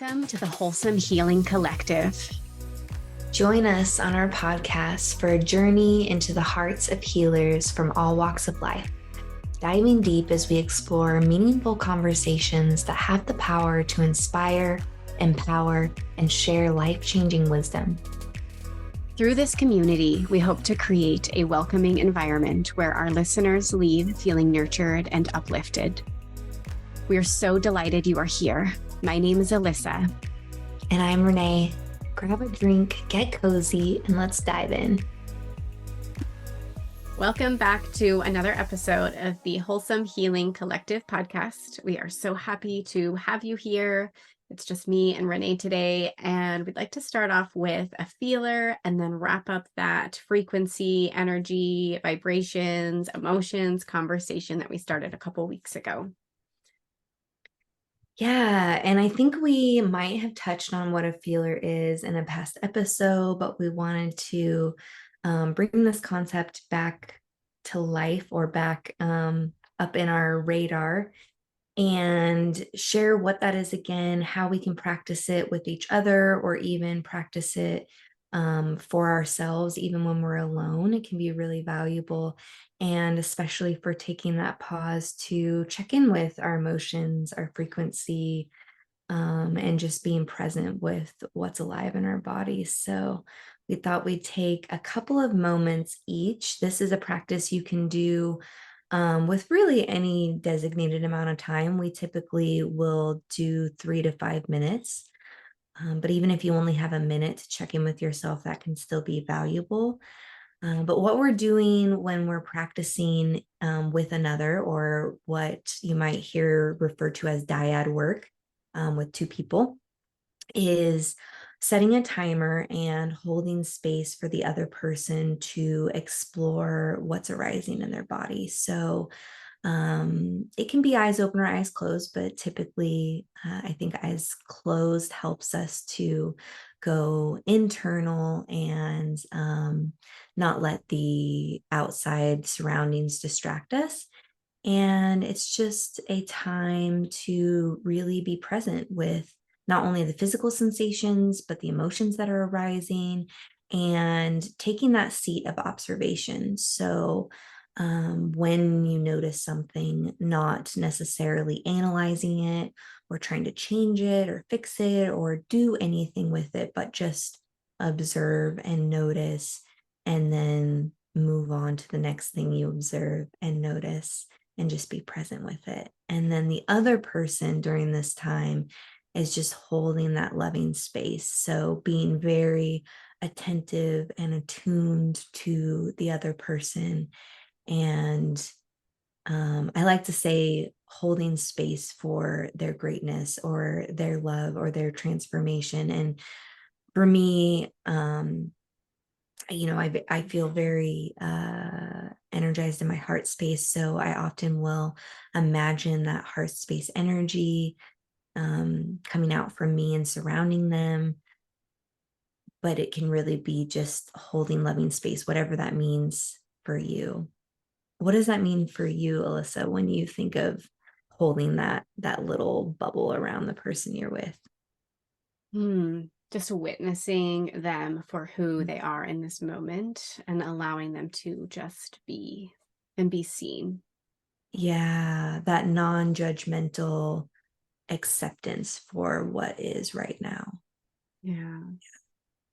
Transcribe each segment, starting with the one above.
Welcome to the Wholesome Healing Collective. Join us on our podcast for a journey into the hearts of healers from all walks of life, diving deep as we explore meaningful conversations that have the power to inspire, empower, and share life-changing wisdom. Through this community, we hope to create a welcoming environment where our listeners leave feeling nurtured and uplifted. We are so delighted you are here. My name is Alyssa. And I'm Renee. Grab a drink, get cozy, and let's dive in. Welcome back to another episode of the Wholesome Healing Collective podcast. We are so happy to have you here. It's just me and Renee today, and we'd like to start off with a feeler and then wrap up that frequency, energy, vibrations, emotions conversation that we started a couple weeks ago. Yeah, and I think we might have touched on what a feeler is in a past episode, but we wanted to bring this concept back to life or back up in our radar and share what that is again, how we can practice it with each other or even practice it for ourselves, even when we're alone. It can be really valuable. And especially for taking that pause to check in with our emotions, our frequency, and just being present with what's alive in our bodies. So we thought we'd take a couple of moments each. This is a practice you can do with really any designated amount of time. We typically will do 3 to 5 minutes. But even if you only have a minute to check in with yourself, that can still be valuable. But what we're doing when we're practicing with another, or what you might hear referred to as dyad work with two people, is setting a timer and holding space for the other person to explore what's arising in their body. So it can be eyes open or eyes closed, but typically I think eyes closed helps us to go internal and not let the outside surroundings distract us. And it's just a time to really be present with not only the physical sensations, but the emotions that are arising and taking that seat of observation. So when you notice something, not necessarily analyzing it or trying to change it or fix it or do anything with it, but just observe and notice and then move on to the next thing you observe and notice and just be present with it. And then the other person during this time is just holding that loving space. So being very attentive and attuned to the other person. And I like to say holding space for their greatness or their love or their transformation. And for me, I feel very energized in my heart space. So I often will imagine that heart space energy coming out from me and surrounding them. But it can really be just holding loving space, whatever that means for you. What does that mean for you, Alyssa, when you think of holding that little bubble around the person you're with? Just witnessing them for who they are in this moment and allowing them to just be and be seen. Yeah, that non-judgmental acceptance for what is right now. Yeah.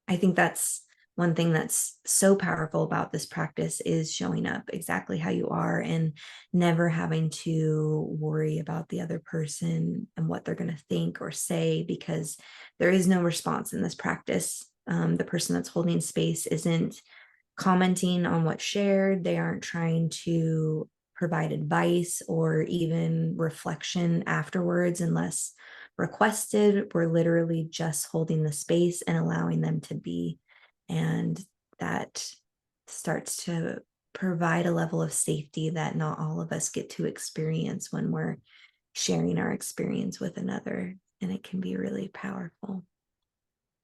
I think that's one thing that's so powerful about this practice is showing up exactly how you are and never having to worry about the other person and what they're going to think or say, because there is no response in this practice. The person that's holding space isn't commenting on what's shared. They aren't trying to provide advice or even reflection afterwards unless requested. We're literally just holding the space and allowing them to be. And that starts to provide a level of safety that not all of us get to experience when we're sharing our experience with another. And it can be really powerful.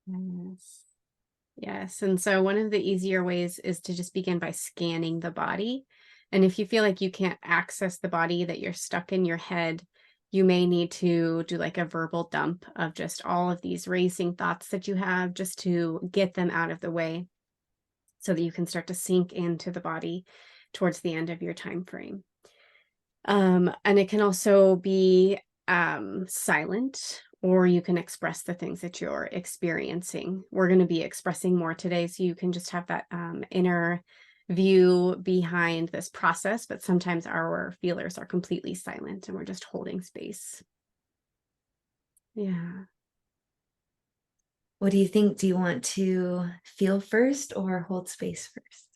Yes. Yes. And so one of the easier ways is to just begin by scanning the body. And if you feel like you can't access the body, that you're stuck in your head, You may need to do like a verbal dump of just all of these racing thoughts that you have, just to get them out of the way so that you can start to sink into the body towards the end of your time frame. And it can also be silent, or you can express the things that you're experiencing. We're going to be expressing more today, so you can just have that inner view behind this process. But sometimes our feelers are completely silent and we're just holding space. Yeah. What do you think? Do you want to feel first or hold space first?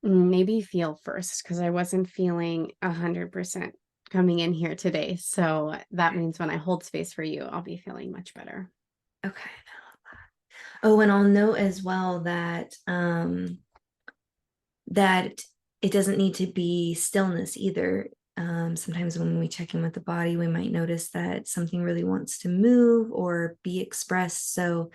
Maybe feel first, because I wasn't feeling 100% coming in here today. So that means when I hold space for you, I'll be feeling much better. Okay. Oh, and I'll note as well that that it doesn't need to be stillness either. Sometimes when we check in with the body, we might notice that something really wants to move or be expressed. So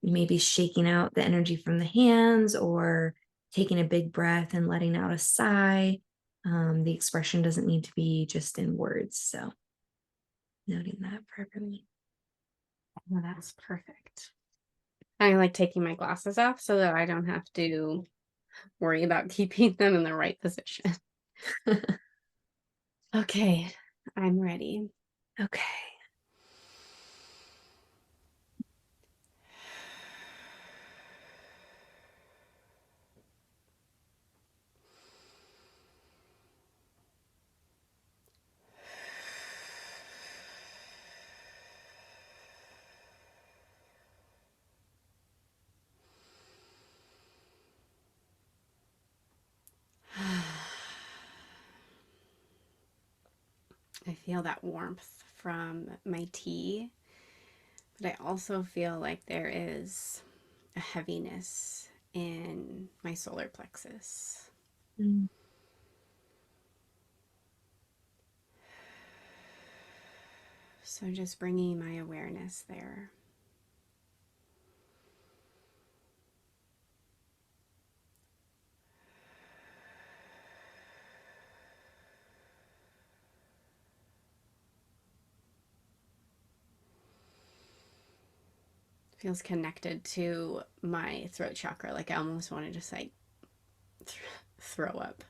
maybe shaking out the energy from the hands or taking a big breath and letting out a sigh. The expression doesn't need to be just in words. So noting that for everyone. Well, that's perfect. I like taking my glasses off so that I don't have to worry about keeping them in the right position. Okay, I'm ready. Okay. I feel that warmth from my tea, but I also feel like there is a heaviness in my solar plexus. Mm. So just bringing my awareness there. Feels connected to my throat chakra. Like I almost want to just like throw up.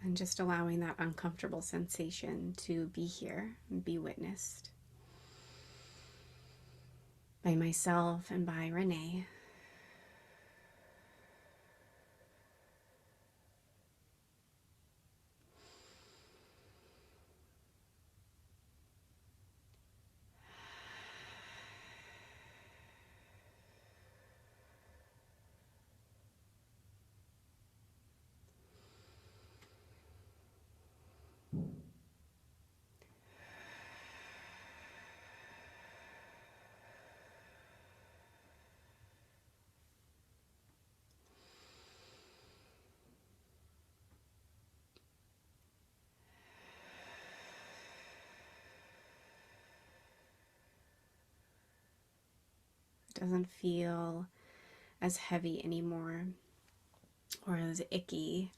And just allowing that uncomfortable sensation to be here and be witnessed by myself and by Renee. It doesn't feel as heavy anymore or as icky.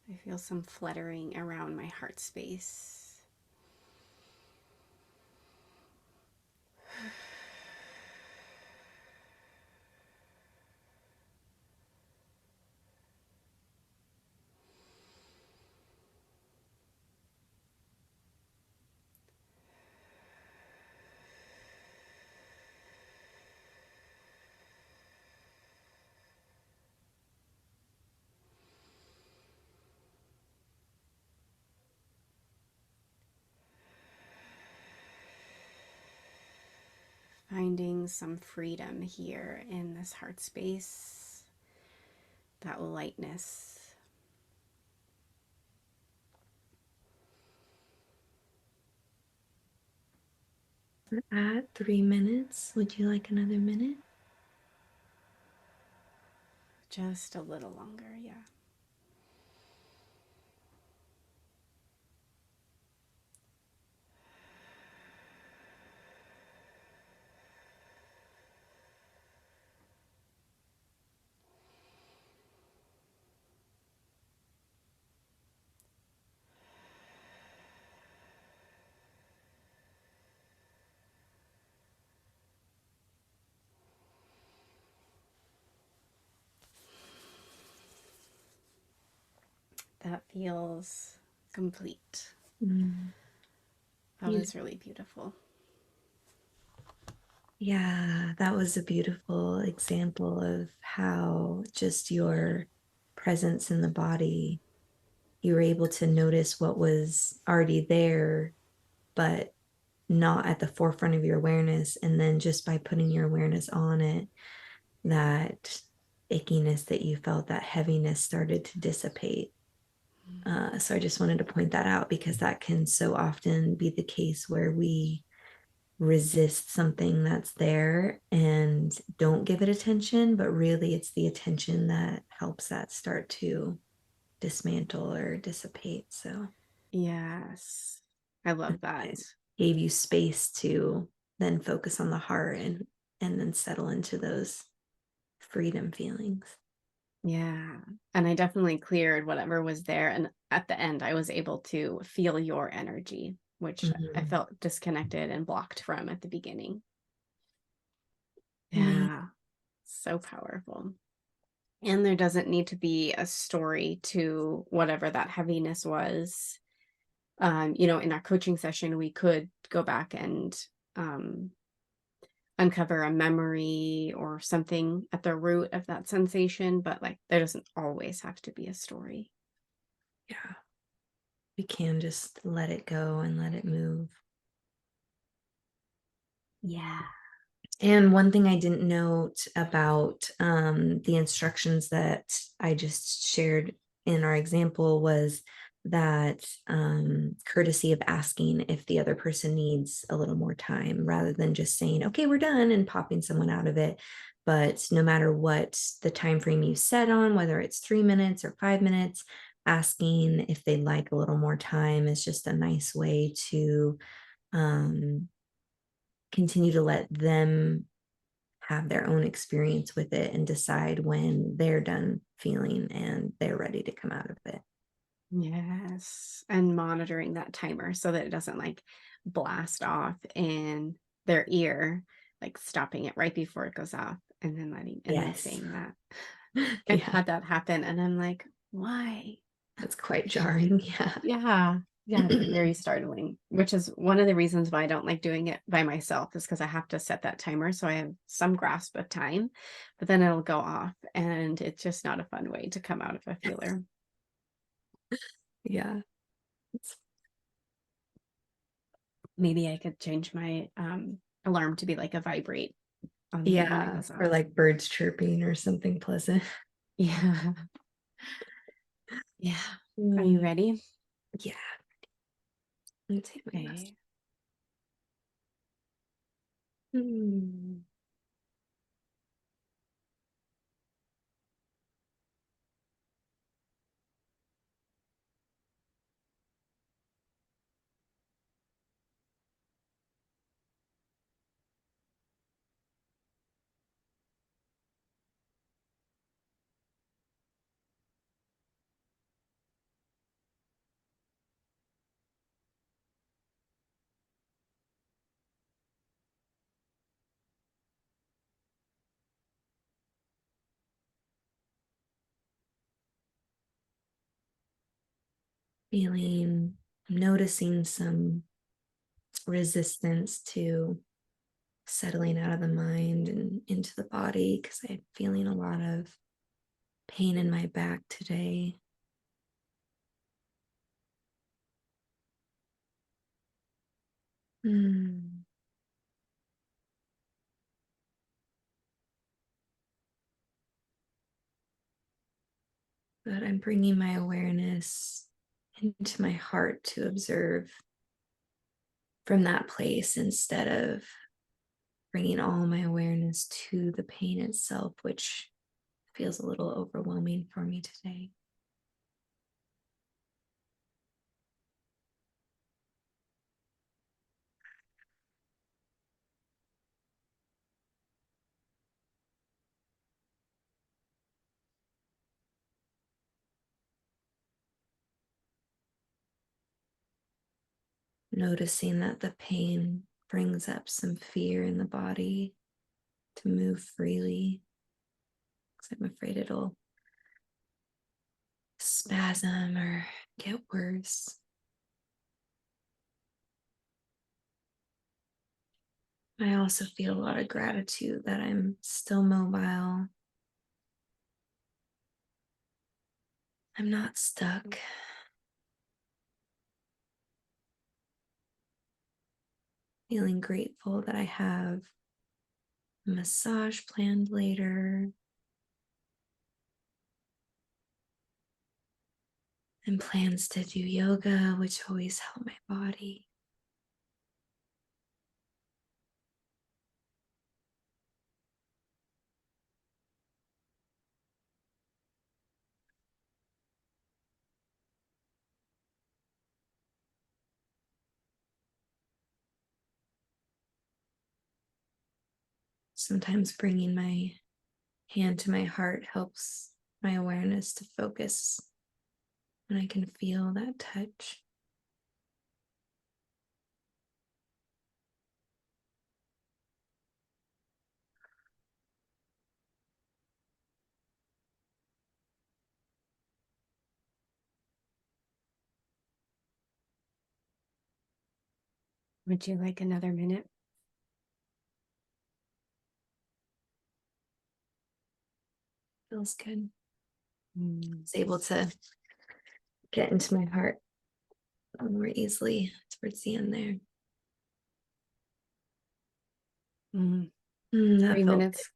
I feel some fluttering around my heart space. Finding some freedom here in this heart space, that lightness. We're at 3 minutes. Would you like another minute? Just a little longer, yeah. That feels complete. Mm. That was really beautiful. Yeah, that was a beautiful example of how just your presence in the body, you were able to notice what was already there, but not at the forefront of your awareness. And then just by putting your awareness on it, that ickiness that you felt, that heaviness started to dissipate. So I just wanted to point that out because that can so often be the case where we resist something that's there and don't give it attention, but really it's the attention that helps that start to dismantle or dissipate. So Yes. I love that. it gave you space to then focus on the heart and then settle into those freedom feelings. Yeah. And I definitely cleared whatever was there. And at the end, I was able to feel your energy, which I Mm-hmm. felt disconnected and blocked from at the beginning. Me. Yeah. So powerful. And there doesn't need to be a story to whatever that heaviness was. In our coaching session, we could go back and um, uncover a memory or something at the root of that sensation, but like there doesn't always have to be a story. Yeah. We can just let it go and let it move. Yeah. And one thing I didn't note about the instructions that I just shared in our example was that courtesy of asking if the other person needs a little more time rather than just saying, okay, we're done and popping someone out of it. But no matter what the time frame you set on, whether it's 3 minutes or 5 minutes, asking if they'd like a little more time is just a nice way to um, continue to let them have their own experience with it and decide when they're done feeling and they're ready to come out of it. Yes. And monitoring that timer so that it doesn't like blast off in their ear, like stopping it right before it goes off and then Yes. saying that. I've Yeah. had that happen and I'm like, why? That's quite jarring. Yeah. Yeah. Yeah, it's very startling, which is one of the reasons why I don't like doing it by myself is because I have to set that timer so I have some grasp of time, but then it'll go off and it's just not a fun way to come out of a feeler. Yeah. It's, Maybe I could change my alarm to be like a vibrate when it yeah. goes Or off. like birds chirping or something pleasant. Yeah. Yeah. Are you Mm, ready? yeah. Let me take my mask. Okay. Mm. Feeling, noticing some resistance to settling out of the mind and into the body because I'm feeling a lot of pain in my back today. Mm. But I'm bringing my awareness into my heart to observe from that place instead of bringing all my awareness to the pain itself, which feels a little overwhelming for me today. Noticing that the pain brings up some fear in the body to move freely, because I'm afraid it'll spasm or get worse. I also feel a lot of gratitude that I'm still mobile. I'm not stuck. Feeling grateful that I have a massage planned later and plans to do yoga, which always help my body. Sometimes bringing my hand to my heart helps my awareness to focus, and I can feel that touch. Would you like another minute? Feels good. Mm. I was able to get into my heart more easily towards the end there. Mm. That 3 minutes.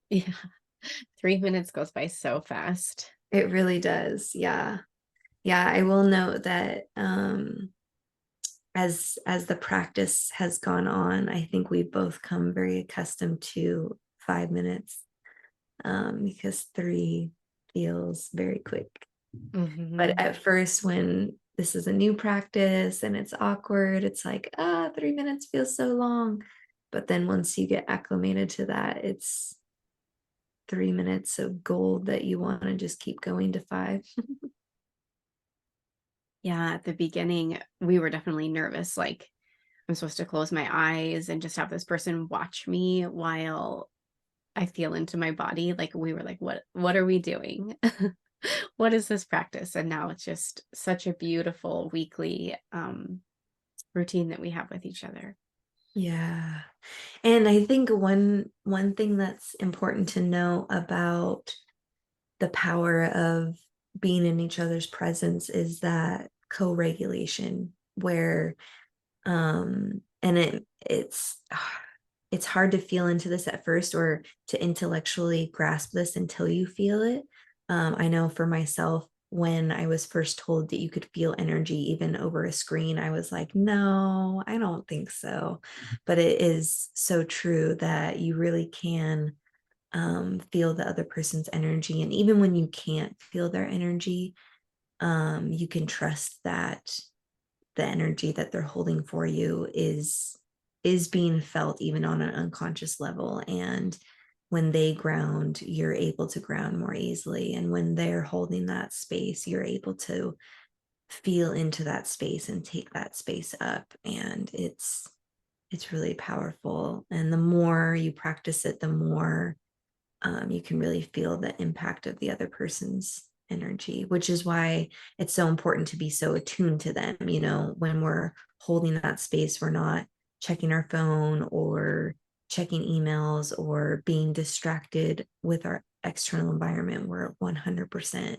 Yeah. 3 minutes goes by so fast. it really does. Yeah. Yeah. I will note that as the practice has gone on, I think we've both come very accustomed to 5 minutes, because 3 feels very quick. But at first, when this is a new practice and it's awkward, it's like, 3 minutes feels so long. But then once you get acclimated to that, it's 3 minutes of gold that you want to just keep going to 5. Yeah, at the beginning, we were definitely nervous. Like, I'm supposed to close my eyes and just have this person watch me while I feel into my body. Like, we were like, what are we doing? What is this practice? And now it's just such a beautiful weekly routine that we have with each other. Yeah. And I think one thing that's important to know about the power of being in each other's presence is that co-regulation, where and it's hard to feel into this at first, or to intellectually grasp this until you feel it. I know for myself, when I was first told that you could feel energy even over a screen, I was like, no, I don't think so. But it is so true that you really can feel the other person's energy. And even when you can't feel their energy, you can trust that the energy that they're holding for you is being felt even on an unconscious level. And when they ground, you're able to ground more easily. And when they're holding that space, you're able to feel into that space and take that space up. And it's really powerful. And the more you practice it, the more you can really feel the impact of the other person's energy, which is why it's so important to be so attuned to them. When we're holding that space, we're not checking our phone or checking emails or being distracted with our external environment. We're 100%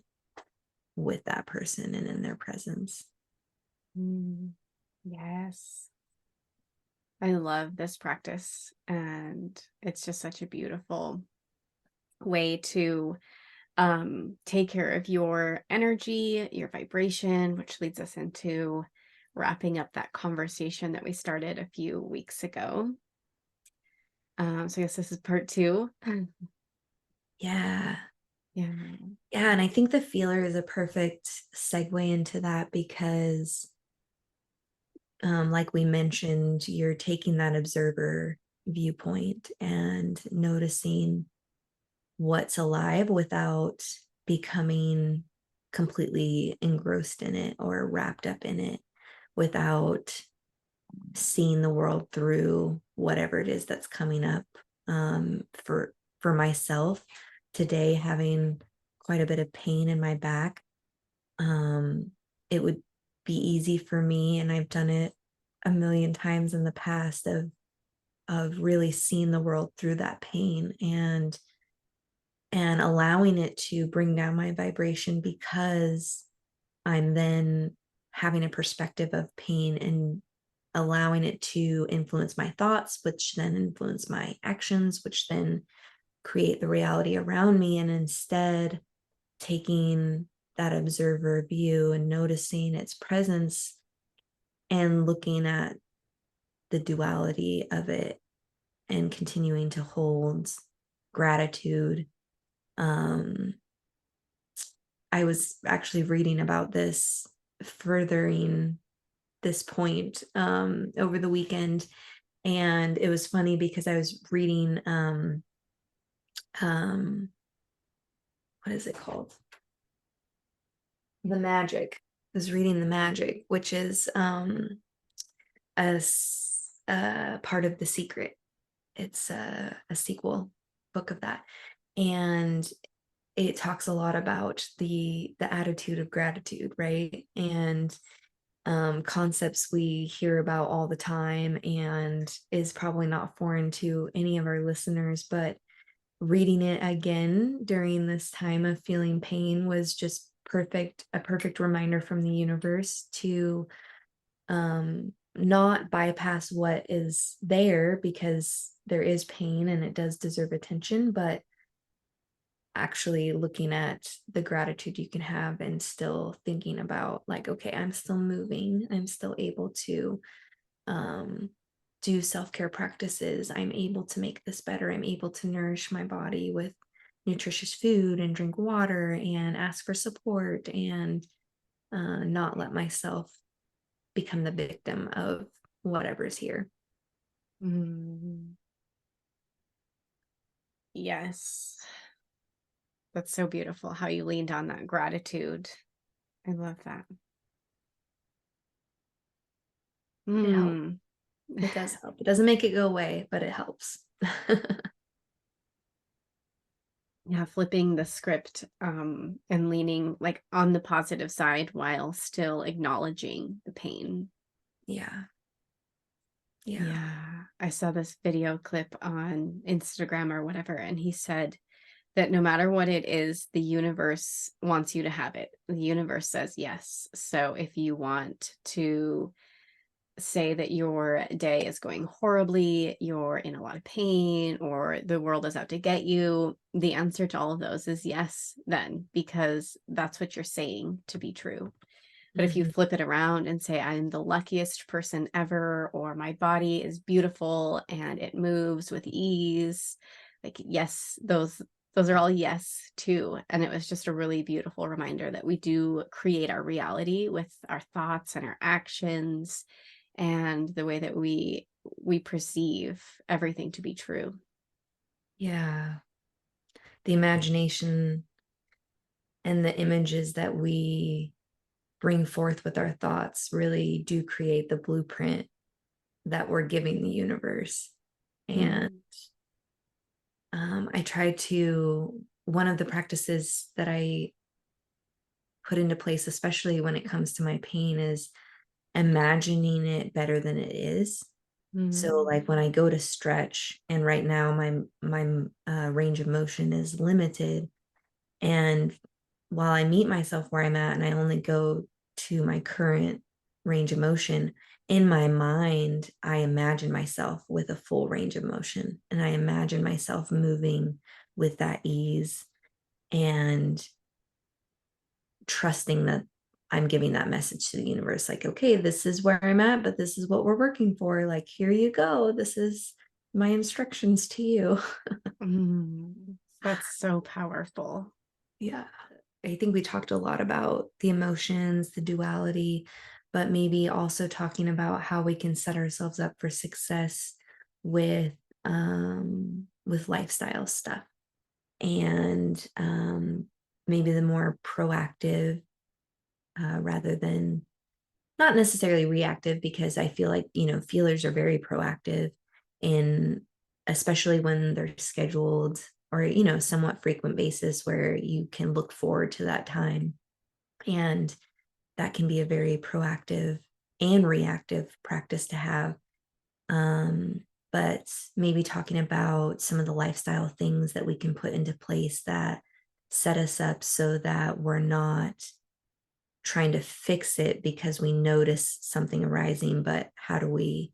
with that person and in their presence. Yes. I love this practice, and it's just such a beautiful way to take care of your energy, your vibration, which leads us into wrapping up that conversation that we started a few weeks ago. So I guess this is part 2. Yeah. Yeah. Yeah, and I think the feeler is a perfect segue into that because, like we mentioned, you're taking that observer viewpoint and noticing what's alive without becoming completely engrossed in it or wrapped up in it, without seeing the world through whatever it is that's coming up. For myself today, having quite a bit of pain in my back, it would be easy for me, and I've done it a million times in the past, of really seeing the world through that pain and allowing it to bring down my vibration, because I'm then having a perspective of pain and allowing it to influence my thoughts, which then influence my actions, which then create the reality around me. And instead, taking that observer view and noticing its presence and looking at the duality of it and continuing to hold gratitude. Um, I was actually reading about this, furthering this point, over the weekend. And it was funny because I was reading, um, what is it called? The Magic. I was reading The Magic, which is a part of The Secret. It's a sequel book of that. And it talks a lot about the attitude of gratitude, right? And concepts we hear about all the time and is probably not foreign to any of our listeners, but reading it again during this time of feeling pain was just a perfect reminder from the universe to not bypass what is there, because there is pain and it does deserve attention, but actually looking at the gratitude you can have and still thinking about, like, okay, I'm still moving, I'm still able to um, do self-care practices, I'm able to make this better, I'm able to nourish my body with nutritious food and drink water and ask for support, and not let myself become the victim of whatever's here. Mm. Yes. That's so beautiful how you leaned on that gratitude. I love that. It helps. Mm. It does help. It doesn't make it go away, but it helps. Yeah, flipping the script and leaning like on the positive side while still acknowledging the pain. Yeah. Yeah. Yeah, I saw this video clip on Instagram or whatever, and he said that no matter what it is, the universe wants you to have it. The universe says yes. So if you want to say that your day is going horribly, you're in a lot of pain, or the world is out to get you, the answer to all of those is yes, then, because that's what you're saying to be true. But if you Mhm. flip it around and say, I'm the luckiest person ever, or my body is beautiful and it moves with ease, like, yes, those are all yes too. And it was just a really beautiful reminder that we do create our reality with our thoughts and our actions and the way that we perceive everything to be true. Yeah. The imagination and the images that we bring forth with our thoughts really do create the blueprint that we're giving the universe. And Mm. I try to, one of the practices that I put into place, especially when it comes to my pain, is imagining it better than it is. So Mm. like when I go to stretch, and right now my range of motion is limited, and while I meet myself where I'm at and I only go to my current range of motion, in my mind, I imagine myself with a full range of motion, and I imagine myself moving with that ease and trusting that I'm giving that message to the universe, like, okay, this is where I'm at, but this is what we're working for. Like, here you go. This is my instructions to you. Mm. That's so powerful. Yeah. I think we talked a lot about the emotions, the duality, but maybe also talking about how we can set ourselves up for success with lifestyle stuff, and maybe the more proactive, rather than not necessarily reactive, because I feel like, feelers are very proactive in, especially when they're scheduled or, somewhat frequent basis where you can look forward to that time. And that can be a very proactive and reactive practice to have. Um, but maybe talking about some of the lifestyle things that we can put into place that set us up so that we're not trying to fix it because we notice something arising, but how do we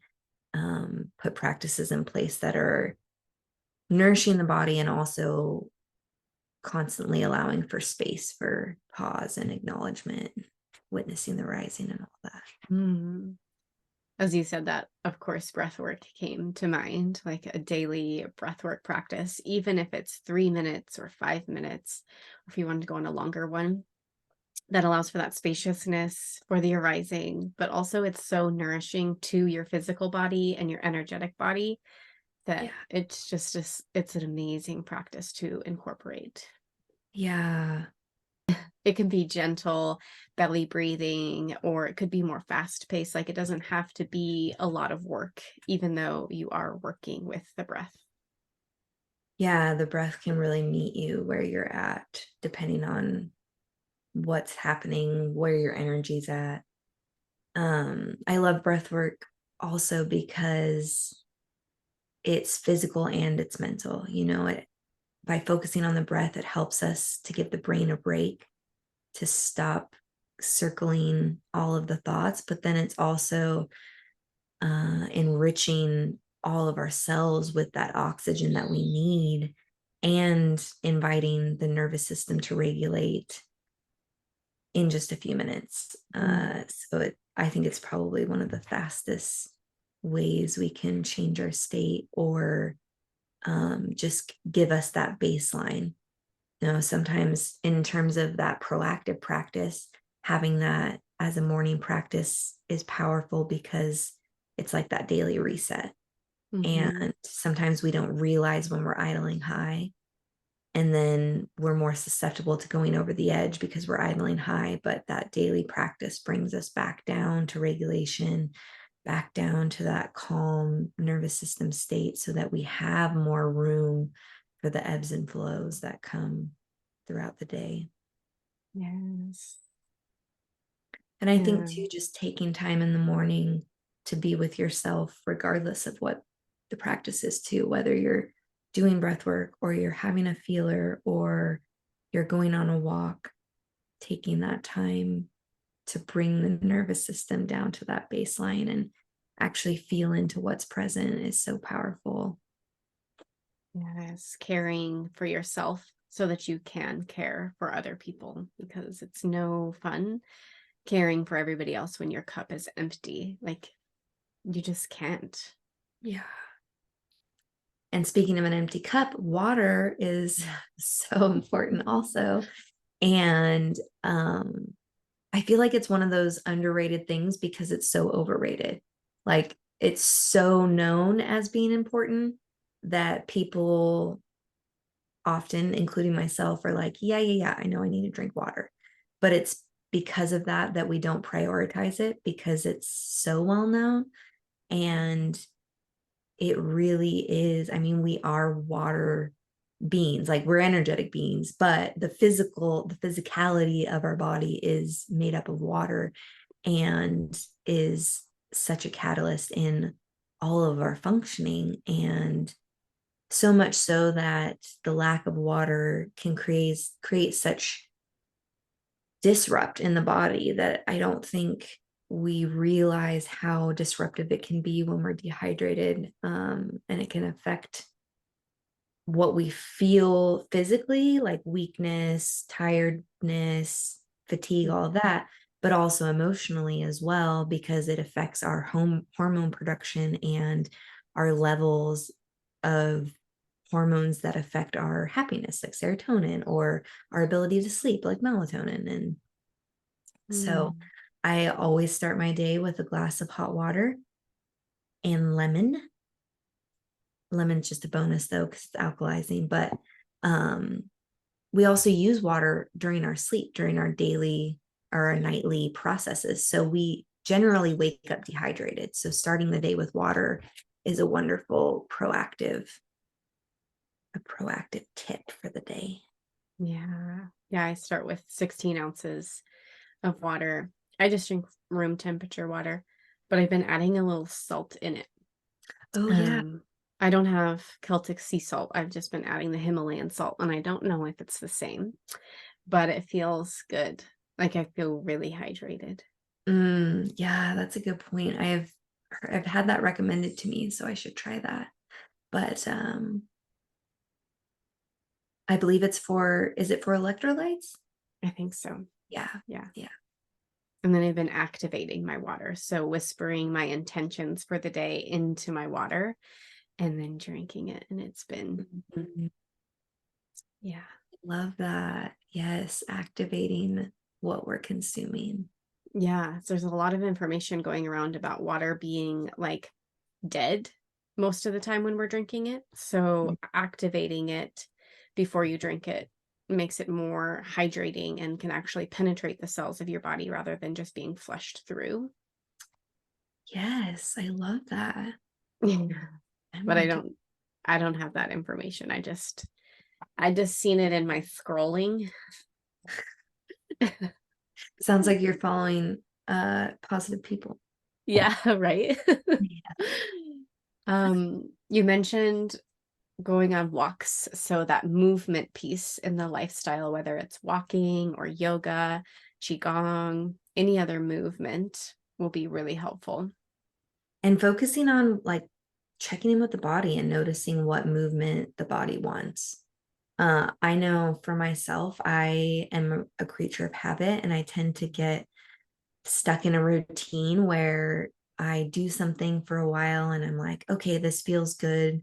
put practices in place that are nourishing the body and also constantly allowing for space for pause and acknowledgement, witnessing the rising and all that. Mm. As you said that, of course, breathwork came to mind, like a daily breathwork practice, even if it's 3 minutes or 5 minutes, or if you want to go on a longer one, that allows for that spaciousness for the arising, but also it's so nourishing to your physical body and your energetic body that Yeah. it's just it's an amazing practice to incorporate. Yeah. It can be gentle belly breathing, or it could be more fast paced. Like it doesn't have to be a lot of work, even though you are working with the breath. Yeah. The breath can really meet you where you're at, depending on what's happening, where your energy's at. I love breath work also because it's physical and it's mental. By focusing on the breath, it helps us to give the brain a break, to stop circling all of the thoughts, but then it's also enriching all of our cells with that oxygen that we need, and inviting the nervous system to regulate in just a few minutes. I think it's probably one of the fastest ways we can change our state, or just give us that baseline. Sometimes in terms of that proactive practice, having that as a morning practice is powerful because it's like that daily reset. Mm-hmm. And sometimes we don't realize when we're idling high, and then we're more susceptible to going over the edge because we're idling high. But that daily practice brings us back down to regulation, back down to that calm nervous system state, so that we have more room for the ebbs and flows that come throughout the day. Yes. And I think Yeah. too, just taking time in the morning to be with yourself, regardless of what the practice is too, whether you're doing breath work or you're having a feeler or you're going on a walk, taking that time to bring the nervous system down to that baseline and actually feel into what's present is so powerful. Yes. Caring for yourself so that you can care for other people, because it's no fun caring for everybody else when your cup is empty. Like you just can't. Yeah. And speaking of an empty cup, water is so important also. And I feel like it's one of those underrated things because it's so overrated. Like it's so known as being important that people often, including myself, are like, yeah, I know I need to drink water. But it's because of that we don't prioritize it, because it's so well known. And it really is. I mean, we are water beings, like we're energetic beings, but the physicality of our body is made up of water, and is such a catalyst in all of our functioning. And so much so that the lack of water can create such disrupt in the body that I don't think we realize how disruptive it can be when we're dehydrated. And it can affect what we feel physically, like weakness, tiredness, fatigue, all of that, but also emotionally as well, because it affects our hormone production and our levels of hormones that affect our happiness, like serotonin, or our ability to sleep, like melatonin. And so I always start my day with a glass of hot water and lemon. Lemon's just a bonus though, because it's alkalizing. But we also use water during our sleep, during our daily or our nightly processes. So we generally wake up dehydrated. So starting the day with water is a wonderful proactive tip for the day. Yeah. Yeah. I start with 16 ounces of water. I just drink room temperature water, but I've been adding a little salt in it. Oh, yeah. I don't have Celtic sea salt. I've just been adding the Himalayan salt, and I don't know if it's the same, but it feels good. Like I feel really hydrated. Yeah, that's a good point. I've had that recommended to me, so I should try that. But I believe is it for electrolytes? I think so. Yeah. Yeah. Yeah. And then I've been activating my water. So whispering my intentions for the day into my water and then drinking it. And it's been, Mhm. yeah. Love that. Yes, activating what we're consuming. Yeah. So there's a lot of information going around about water being like dead most of the time when we're drinking it. So activating it before you drink it makes it more hydrating and can actually penetrate the cells of your body rather than just being flushed through. Yes, I love that. I'm But going to I don't have that information. I just seen it in my scrolling. sounds like you're following positive people. Yeah, right. Yeah. You mentioned going on walks, so that movement piece in the lifestyle, whether it's walking or yoga, qigong, any other movement will be really helpful. And focusing on like checking in with the body and noticing what movement the body wants. I know for myself, I am a creature of habit, and I tend to get stuck in a routine where I do something for a while and I'm like, okay, this feels good.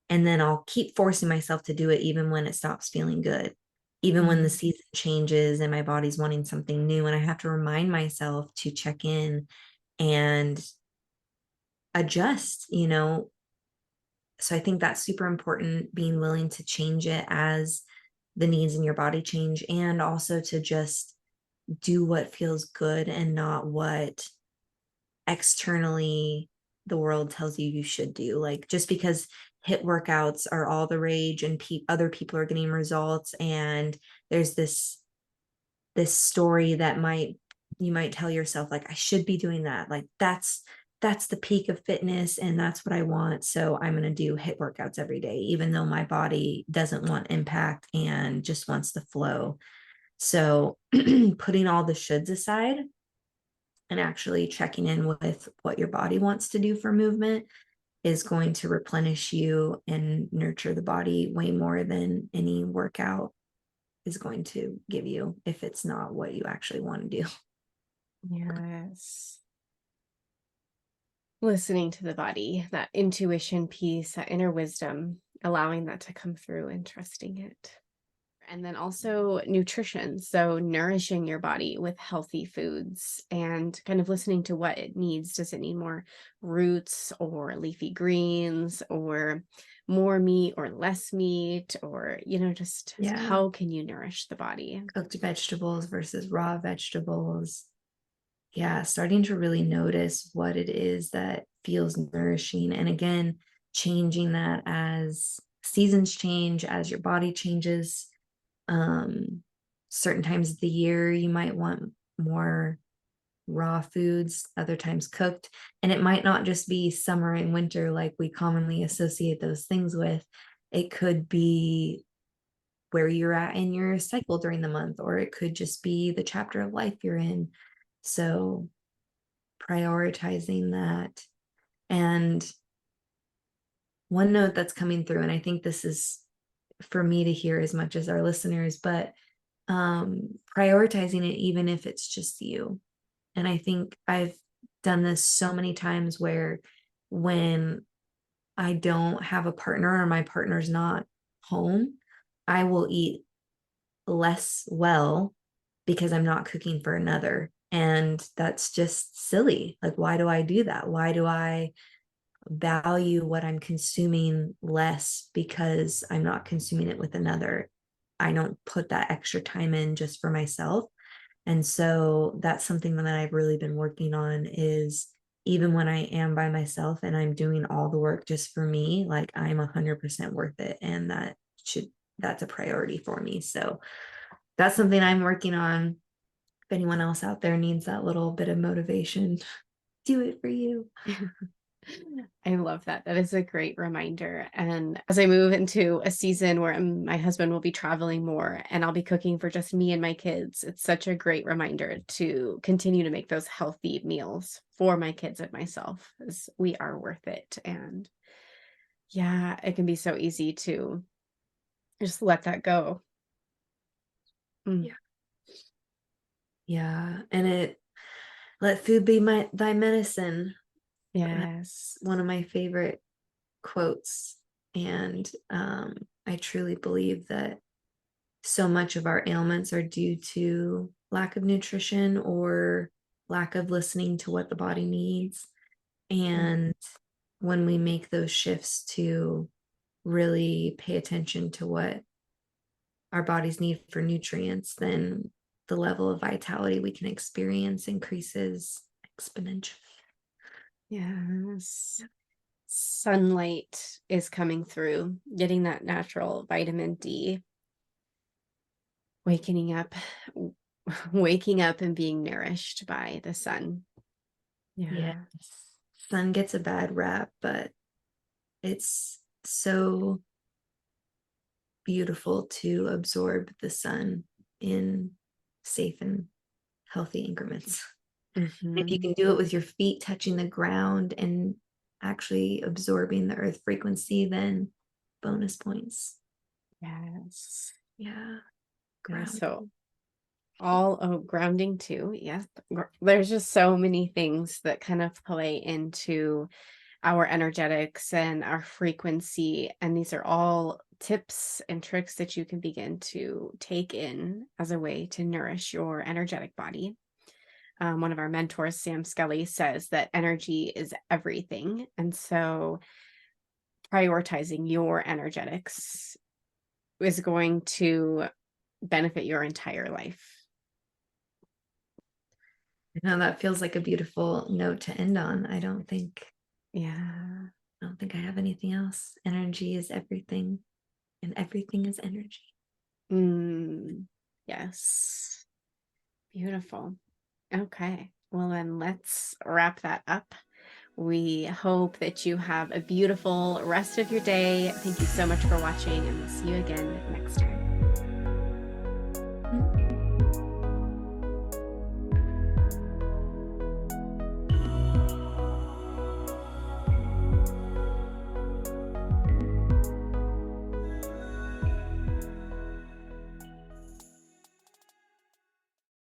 And then I'll keep forcing myself to do it even when it stops feeling good, even when the season changes and my body's wanting something new. And I have to remind myself to check in and adjust, So I think that's super important, being willing to change it as the needs in your body change, and also to just do what feels good and not what externally the world tells you you should do. Like, just because hit workouts are all the rage and other people are getting results, and there's this story that you might tell yourself, like, I should be doing that, like that's the peak of fitness and that's what I want, so I'm going to do hit workouts every day even though my body doesn't want impact and just wants the flow. So putting all the shoulds aside and actually checking in with what your body wants to do for movement is going to replenish you and nurture the body way more than any workout is going to give you, if it's not what you actually want to do. Yes. Listening to the body, that intuition piece, that inner wisdom, allowing that to come through and trusting it. And then also nutrition. So nourishing your body with healthy foods and kind of listening to what it needs. Does it need more roots or leafy greens or more meat or less meat? Or, just Yeah. how can you nourish the body? Cooked vegetables versus raw vegetables. Yeah, starting to really notice what it is that feels nourishing. And again, changing that as seasons change, as your body changes. Certain times of the year, you might want more raw foods, other times cooked. And it might not just be summer and winter like we commonly associate those things with. It could be where you're at in your cycle during the month, or it could just be the chapter of life you're in. So prioritizing that. And one note that's coming through, and I think this is for me to hear as much as our listeners, but prioritizing it even if it's just you. And I think I've done this so many times where when I don't have a partner or my partner's not home, I will eat less well because I'm not cooking for another. And that's just silly. Like, why do I do that? Why do I value what I'm consuming less because I'm not consuming it with another? I don't put that extra time in just for myself. And so that's something that I've really been working on, is even when I am by myself and I'm doing all the work just for me, like I'm 100% worth it. And that's a priority for me. So that's something I'm working on. If anyone else out there needs that little bit of motivation, do it for you. I love that. That is a great reminder. And as I move into a season where my husband will be traveling more and I'll be cooking for just me and my kids, it's such a great reminder to continue to make those healthy meals for my kids and myself, as we are worth it. And yeah, it can be so easy to just let that go. Mm. Yeah. Yeah. And let food be thy medicine. Yes. One of my favorite quotes. And I truly believe that so much of our ailments are due to lack of nutrition or lack of listening to what the body needs. And when we make those shifts to really pay attention to what our bodies need for nutrients, then the level of vitality we can experience increases exponentially. Yes. Sunlight is coming through, getting that natural vitamin D, waking up, waking up and being nourished by the sun. Yes. Yeah. Sun gets a bad rap, but it's so beautiful to absorb the sun in safe and healthy increments. If you Mm-hmm. can do it with your feet touching the ground and actually absorbing the earth frequency, then bonus points. Yes. Yeah. Yeah. Ground. So grounding too. Yes. There's just so many things that kind of play into our energetics and our frequency. And these are all tips and tricks that you can begin to take in as a way to nourish your energetic body. One of our mentors, Sam Skelly, says that energy is everything. And so prioritizing your energetics is going to benefit your entire life. Now that feels like a beautiful note to end on. Yeah. I don't think I have anything else. Energy is everything, and everything is energy. Yes. Beautiful. Okay. Well, then let's wrap that up. We hope that you have a beautiful rest of your day. Thank you so much for watching, and we'll see you again next time.